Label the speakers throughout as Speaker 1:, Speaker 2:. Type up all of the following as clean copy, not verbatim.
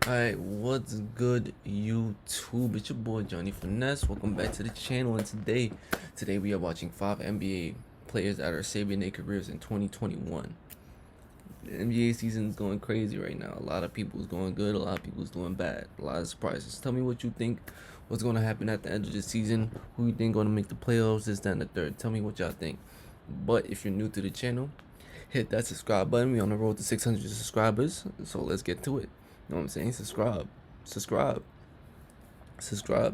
Speaker 1: Alright, what's good YouTube? It's your boy Johnny Finesse. Welcome back to the channel, and today we are watching 5 NBA players that are saving their careers in 2021. The NBA season is going crazy right now. A lot of people's going good, a lot of people's doing bad. A lot of surprises. Tell me what you think, what's going to happen at the end of the season, who you think going to make the playoffs, this, that, and the third. Tell me what y'all think. But if you're new to the channel, hit that subscribe button. We on the road to 600 subscribers, so let's get to it. You know what I'm saying? Subscribe,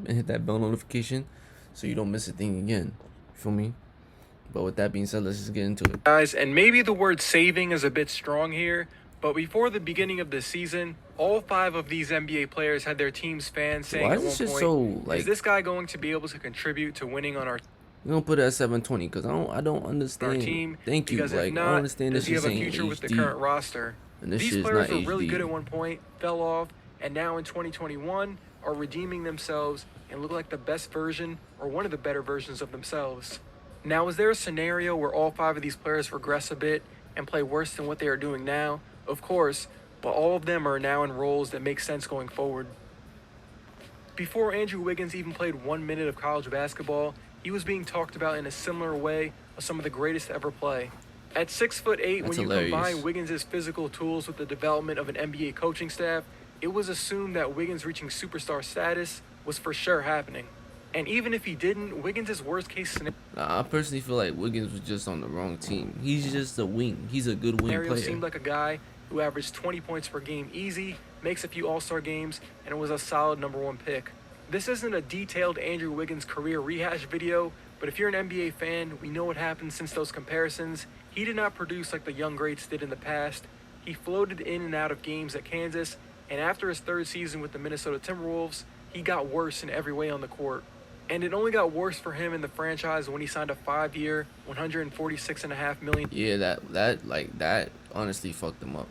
Speaker 1: and hit that bell notification so you don't miss a thing again. You feel me? But with that being said, let's just get into it.
Speaker 2: Guys, and maybe the word saving is a bit strong here, but before the beginning of the season, all 5 of these NBA players had their team's fans saying at one point, is this guy going to be able to contribute to winning on our
Speaker 1: we don't put it at 720 because I don't understand.
Speaker 2: our team?
Speaker 1: Thank you.
Speaker 2: Because
Speaker 1: like,
Speaker 2: if not,
Speaker 1: I don't understand
Speaker 2: does
Speaker 1: this
Speaker 2: he have a
Speaker 1: saying
Speaker 2: future
Speaker 1: HD.
Speaker 2: with the current roster?
Speaker 1: And this
Speaker 2: These
Speaker 1: shit
Speaker 2: players
Speaker 1: is
Speaker 2: were
Speaker 1: not
Speaker 2: really
Speaker 1: HD.
Speaker 2: good at one point, fell off, and now in 2021 are redeeming themselves and look like the best version or one of the better versions of themselves. Now, is there a scenario where all 5 of these players regress a bit and play worse than what they are doing now? Of course, but all of them are now in roles that make sense going forward. Before Andrew Wiggins even played 1 minute of college basketball, he was being talked about in a similar way as some of the greatest to ever play. At 6'8", when you combine Wiggins' physical tools with the development of an NBA coaching staff, it was assumed that Wiggins reaching superstar status was for sure happening. And even if he didn't, Wiggins' worst case scenario
Speaker 1: I personally feel like Wiggins was just on the wrong team. He's just a wing. He's a good wing player.
Speaker 2: seemed like a guy who averaged 20 points per game easy, makes a few All-Star games, and was a solid #1 pick. This isn't a detailed Andrew Wiggins career rehash video, but if you're an NBA fan, we know what happened since those comparisons. He did not produce like the young greats did in the past. He floated in and out of games at Kansas, and after his 3rd season with the Minnesota Timberwolves, he got worse in every way on the court. And it only got worse for him in the franchise when he signed a 5-year, $146.5 million.
Speaker 1: Yeah, that honestly fucked him up.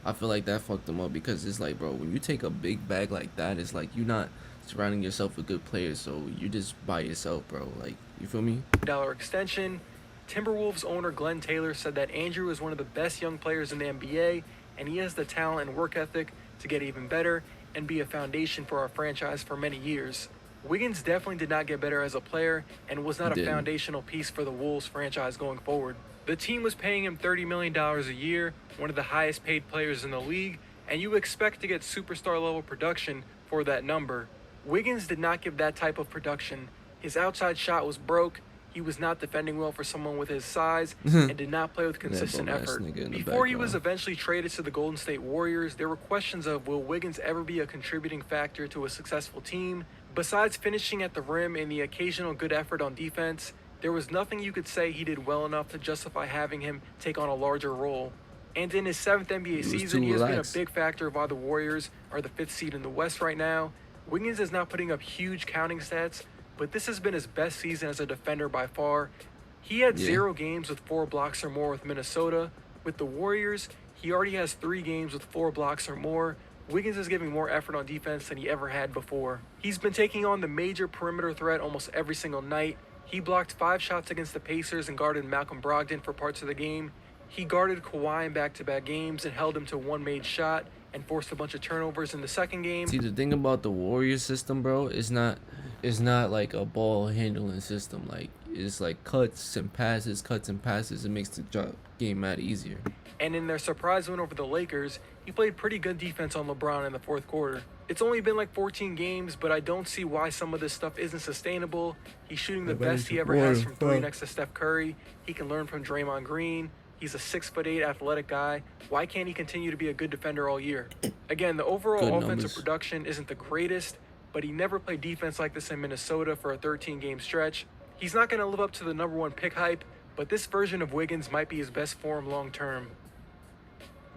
Speaker 1: I feel like that fucked him up because it's like, bro, when you take a big bag like that, it's like you're not surrounding yourself with good players, so you're just by yourself, bro. Like, you feel me?
Speaker 2: Dollar extension. Timberwolves owner Glenn Taylor said that Andrew is one of the best young players in the NBA, and he has the talent and work ethic to get even better and be a foundation for our franchise for many years. Wiggins definitely did not get better as a player and was not a foundational piece for the Wolves franchise going forward. The team was paying him $30 million a year, one of the highest paid players in the league, and you expect to get superstar level production for that number. Wiggins did not give that type of production. His outside shot was broke, he was not defending well for someone with his size, and did not play with consistent effort. Before he was eventually traded to the Golden State Warriors, there were questions of will Wiggins ever be a contributing factor to a successful team? Besides finishing at the rim and the occasional good effort on defense, there was nothing you could say he did well enough to justify having him take on a larger role. And in his 7th NBA season, he has been a big factor of why the Warriors are the 5th seed in the West right now. Wiggins is not putting up huge counting stats, but this has been his best season as a defender by far. He had 0 games with 4 blocks or more with Minnesota. With the Warriors, he already has 3 games with 4 blocks or more. Wiggins is giving more effort on defense than he ever had before. He's been taking on the major perimeter threat almost every single night. He blocked 5 shots against the Pacers and guarded Malcolm Brogdon for parts of the game. He guarded Kawhi in back-to-back games and held him to 1 made shot and forced a bunch of turnovers in the 2nd game.
Speaker 1: See, the thing about the Warriors system, bro, is not like a ball handling system. Like, it's like cuts and passes. It makes the game mad easier.
Speaker 2: And in their surprise win over the Lakers, he played pretty good defense on LeBron in the 4th quarter. It's only been like 14 games, but I don't see why some of this stuff isn't sustainable. He's shooting the best he ever has from 3 next to Steph Curry. He can learn from Draymond Green. He's a 6'8" athletic guy. Why can't he continue to be a good defender all year? Again, the overall offensive production isn't the greatest, but he never played defense like this in Minnesota for a 13-game stretch. He's not going to live up to the #1 pick hype, but this version of Wiggins might be his best form long term.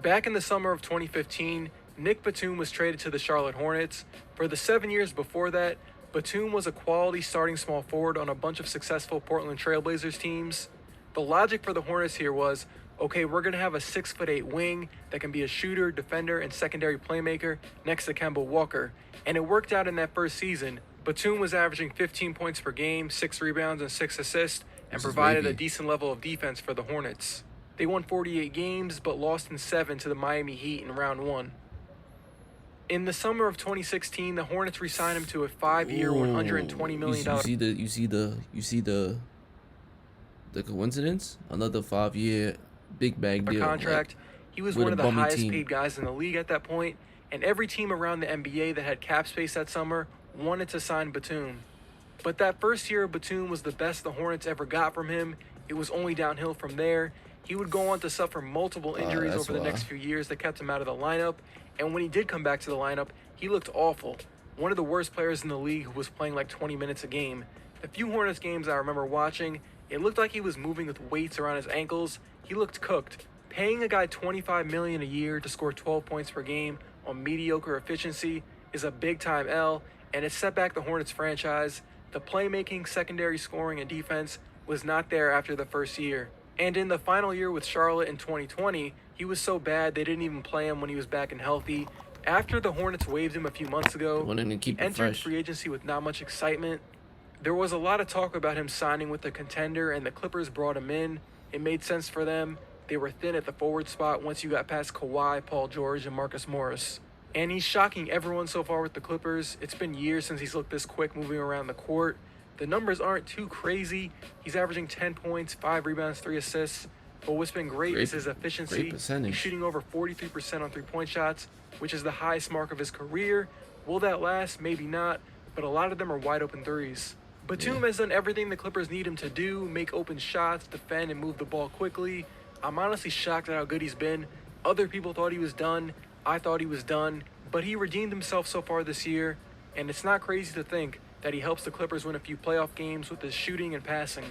Speaker 2: Back in the summer of 2015, Nick Batum was traded to the Charlotte Hornets. For the 7 years before that, Batum was a quality starting small forward on a bunch of successful Portland Trailblazers teams. The logic for the Hornets here was, okay, we're going to have a 6'8" wing that can be a shooter, defender, and secondary playmaker next to Kemba Walker. And it worked out in that first season. Batum was averaging 15 points per game, 6 rebounds, and 6 assists, and provided a decent level of defense for the Hornets. They won 48 games, but lost in 7 to the Miami Heat in round 1. In the summer of 2016, the Hornets re-signed him to a 5-year, $120 million
Speaker 1: You see the coincidence? Another 5-year big bag deal.
Speaker 2: contract.
Speaker 1: Like,
Speaker 2: He was
Speaker 1: with
Speaker 2: one
Speaker 1: a
Speaker 2: of the
Speaker 1: bummy
Speaker 2: highest
Speaker 1: team.
Speaker 2: paid guys in the league at that point, and every team around the NBA that had cap space that summer wanted to sign Batum. But that first year, Batum was the best the Hornets ever got from him. It was only downhill from there. He would go on to suffer multiple injuries
Speaker 1: that's
Speaker 2: over the
Speaker 1: why.
Speaker 2: next few years that kept him out of the lineup, and when he did come back to the lineup, he looked awful. One of the worst players in the league who was playing like 20 minutes a game. The few Hornets games I remember watching, it looked like he was moving with weights around his ankles. He looked cooked. Paying a guy $25 million a year to score 12 points per game on mediocre efficiency is a big-time L, and it set back the Hornets franchise. The playmaking, secondary scoring, and defense was not there after the first year. And in the final year with Charlotte in 2020, he was so bad they didn't even play him when he was back and healthy. After the Hornets waived him a few months ago,
Speaker 1: Wanting to
Speaker 2: he
Speaker 1: keep it
Speaker 2: entered
Speaker 1: fresh.
Speaker 2: free agency with not much excitement. There was a lot of talk about him signing with the contender, and the Clippers brought him in. It made sense for them. They were thin at the forward spot once you got past Kawhi, Paul George, and Marcus Morris. And he's shocking everyone so far with the Clippers. It's been years since he's looked this quick moving around the court. The numbers aren't too crazy. He's averaging 10 points, 5 rebounds, 3 assists. But what's been great is his efficiency.
Speaker 1: Great percentage.
Speaker 2: He's shooting over 43% on three-point shots, which is the highest mark of his career. Will that last? Maybe not, but a lot of them are wide open threes. Batum has done everything the Clippers need him to do, make open shots, defend, and move the ball quickly. I'm honestly shocked at how good he's been. Other people thought he was done. I thought he was done. But he redeemed himself so far this year, and it's not crazy to think that he helps the Clippers win a few playoff games with his shooting and passing.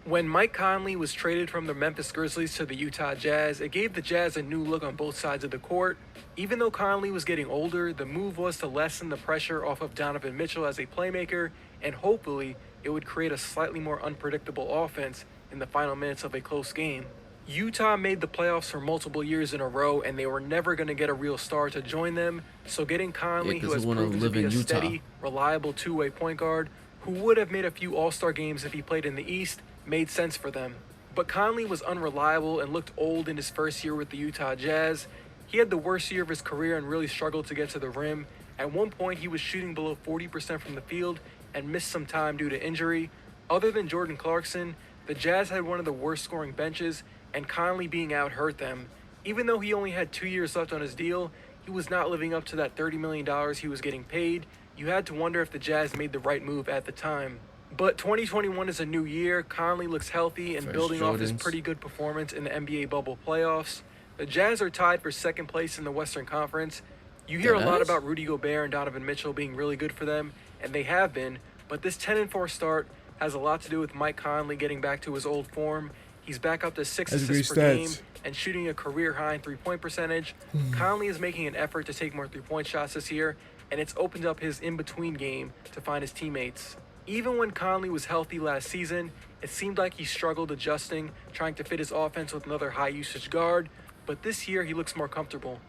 Speaker 2: When Mike Conley was traded from the Memphis Grizzlies to the Utah Jazz, it gave the Jazz a new look on both sides of the court. Even though Conley was getting older, the move was to lessen the pressure off of Donovan Mitchell as a playmaker, and hopefully it would create a slightly more unpredictable offense in the final minutes of a close game. Utah made the playoffs for multiple years in a row, and they were never going to get a real star to join them, so getting Conley, who has proven to be a steady, reliable two-way point guard, who would have made a few All-Star games if he played in the East, made sense for them. But Conley was unreliable and looked old in his first year with the Utah Jazz. He had the worst year of his career and really struggled to get to the rim. At one point, he was shooting below 40% from the field and missed some time due to injury. Other than Jordan Clarkson, the Jazz had one of the worst scoring benches, and Conley being out hurt them. Even though he only had 2 years left on his deal, he was not living up to that $30 million he was getting paid. You had to wonder if the Jazz made the right move at the time. But 2021 is a new year. Conley looks healthy and building off his pretty good performance in the NBA bubble playoffs. The Jazz are tied for second place in the Western Conference. You hear a lot about Rudy Gobert and Donovan Mitchell being really good for them, and they have been, but this 10-4 start has a lot to do with Mike Conley getting back to his old form. He's back up to 6 assists per game and shooting a career-high in three-point percentage. Conley is making an effort to take more three-point shots this year, and it's opened up his in-between game to find his teammates. Even when Conley was healthy last season, it seemed like he struggled adjusting, trying to fit his offense with another high-usage guard, but this year he looks more comfortable.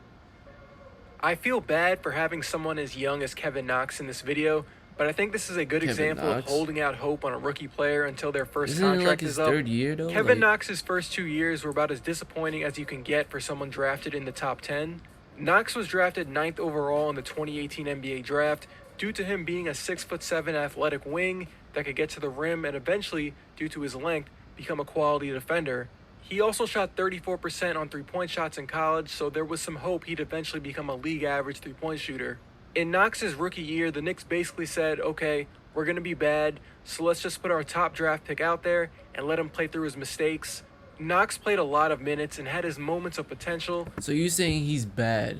Speaker 2: I feel bad for having someone as young as Kevin Knox in this video, but I think this is a good example of holding out hope on a rookie player until their first contract is up.
Speaker 1: Third year, though?
Speaker 2: Kevin Knox's first 2 years were about as disappointing as you can get for someone drafted in the top 10. Knox was drafted 9th overall in the 2018 NBA draft due to him being a 6'7" athletic wing that could get to the rim and eventually, due to his length, become a quality defender. He also shot 34% on three-point shots in college, so there was some hope he'd eventually become a league-average three-point shooter. In Knox's rookie year, the Knicks basically said, okay, we're going to be bad, so let's just put our top draft pick out there and let him play through his mistakes. Knox played a lot of minutes and had his moments of potential.
Speaker 1: So you're saying he's bad?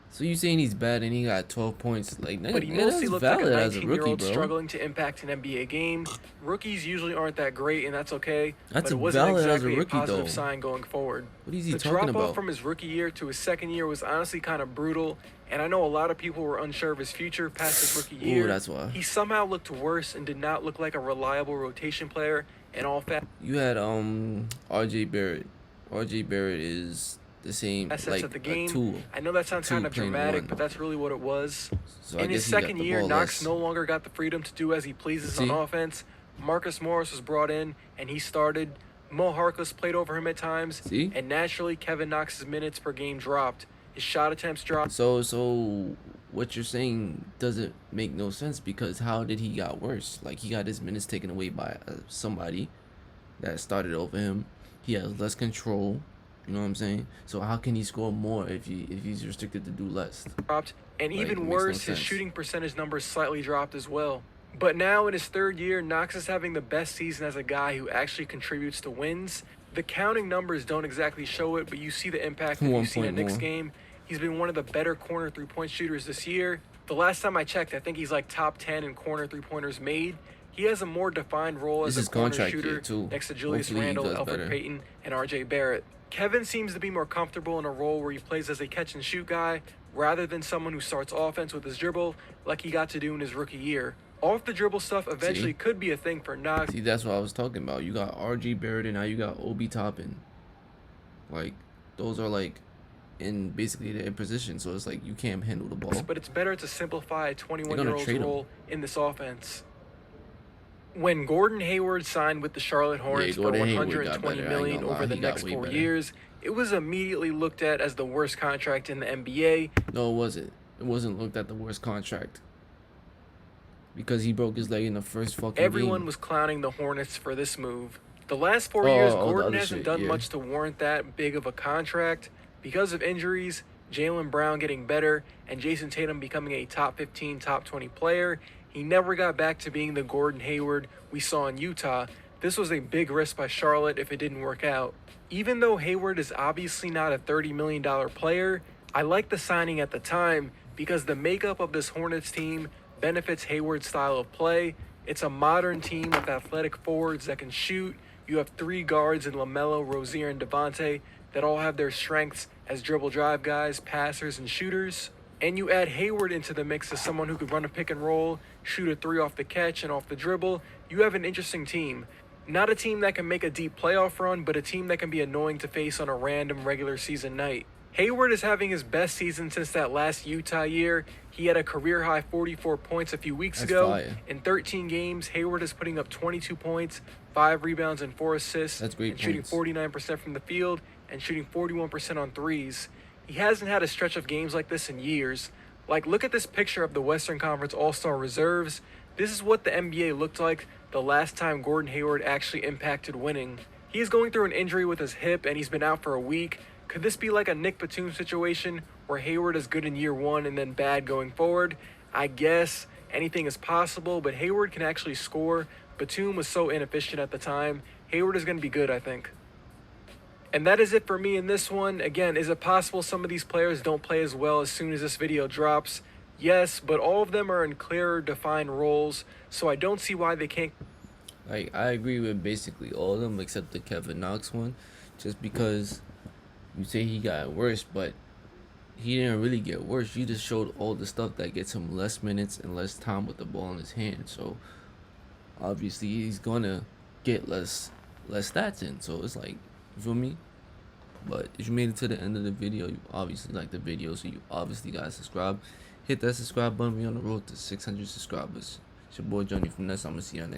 Speaker 1: So you saying he's bad and he got 12 points? Like,
Speaker 2: but he mostly looked like a 19-year-old struggling to impact an NBA game. Rookies usually aren't that great, and that's okay.
Speaker 1: That's
Speaker 2: but it wasn't exactly a positive sign going forward.
Speaker 1: What is he
Speaker 2: the
Speaker 1: talking about?
Speaker 2: The drop-off from his rookie year to his second year was honestly kind of brutal, and I know a lot of people were unsure of his future past his rookie year.
Speaker 1: Ooh, that's why.
Speaker 2: He somehow looked worse and did not look like a reliable rotation player in all facets.
Speaker 1: You had R.J. Barrett. R.J. Barrett is the same, like
Speaker 2: of the game.
Speaker 1: a tool.
Speaker 2: I know that sounds kind of dramatic, but that's really what it was.
Speaker 1: So
Speaker 2: in his second year, Knox no longer got the freedom to do as he pleases on offense. Marcus Morris was brought in, and he started. Mo Harkless played over him at times, and naturally, Kevin Knox's minutes per game dropped. His shot attempts dropped.
Speaker 1: So what you're saying doesn't make no sense, because how did he got worse? Like, he got his minutes taken away by somebody that started over him. He has less control. You know what I'm saying? So how can he score more if he's restricted to do less?
Speaker 2: And
Speaker 1: Like,
Speaker 2: even
Speaker 1: it makes no
Speaker 2: worse, his
Speaker 1: sense.
Speaker 2: shooting percentage numbers slightly dropped as well. But now in his third year, Knox is having the best season as a guy who actually contributes to wins. The counting numbers don't exactly show it, but you see the impact if you've seen a Knicks game. He's been one of the better corner three-point shooters this year. The last time I checked, I think he's like top 10 in corner three-pointers made. He has a more defined role as a corner shooter next to Julius Randle, Alfred Payton, and RJ Barrett. Kevin seems to be more comfortable in a role where he plays as a catch-and-shoot guy rather than someone who starts offense with his dribble like he got to do in his rookie year. Off the dribble stuff eventually could be a thing for Knox.
Speaker 1: See, that's what I was talking about. You got RJ Barrett and now you got Obi Toppin. Like, those are like in basically their position, so it's like you can't handle the ball.
Speaker 2: But it's better to simplify a 21-year-old's role in this offense. When Gordon Hayward signed with the Charlotte Hornets for $120 million over the next 4 years, it was immediately looked at as the worst contract in the NBA.
Speaker 1: No, it wasn't. It wasn't looked at the worst contract, because he broke his leg in the first fucking
Speaker 2: Everyone
Speaker 1: game.
Speaker 2: was clowning the Hornets for this move. The last 4 years, Gordon hasn't done much to warrant that big of a contract. Because of injuries, Jaylen Brown getting better, and Jason Tatum becoming a top 15, top 20 player, he never got back to being the Gordon Hayward we saw in Utah. This was a big risk by Charlotte if it didn't work out. Even though Hayward is obviously not a $30 million player, I like the signing at the time because the makeup of this Hornets team benefits Hayward's style of play. It's a modern team with athletic forwards that can shoot. You have 3 guards in LaMelo, Rozier, and Devontae that all have their strengths as dribble drive guys, passers, and shooters. And you add Hayward into the mix as someone who could run a pick and roll, shoot a 3 off the catch and off the dribble. You have an interesting team. Not a team that can make a deep playoff run, but a team that can be annoying to face on a random regular season night. Hayward is having his best season since that last Utah year. He had a career-high 44 points a few weeks ago.
Speaker 1: Fire.
Speaker 2: In 13 games, Hayward is putting up 22 points, 5 rebounds, and 4 assists.
Speaker 1: That's great
Speaker 2: and shooting 49% from the field and shooting 41% on threes. He hasn't had a stretch of games like this in years. Like, look at this picture of the Western Conference All-Star reserves. This is what the NBA looked like the last time Gordon Hayward actually impacted winning. He is going through an injury with his hip, and he's been out for a week. Could this be like a Nick Batum situation where Hayward is good in year 1 and then bad going forward? I guess anything is possible, but Hayward can actually score. Batum was so inefficient at the time. Hayward is going to be good, I think. And that is it for me in this one. Again, is it possible some of these players don't play as well as soon as this video drops? Yes, but all of them are in clearer, defined roles, so I don't see why they can't.
Speaker 1: Like, I agree with basically all of them except the Kevin Knox one, just because you say he got worse, but he didn't really get worse. You just showed all the stuff that gets him less minutes and less time with the ball in his hand. So obviously he's gonna get less stats in. So it's like, you feel me? But if you made it to the end of the video, you obviously like the video, so you obviously gotta subscribe. Hit that subscribe button. We on the road to 600 subscribers. It's your boy Johnny Finesse. I'm gonna see you next.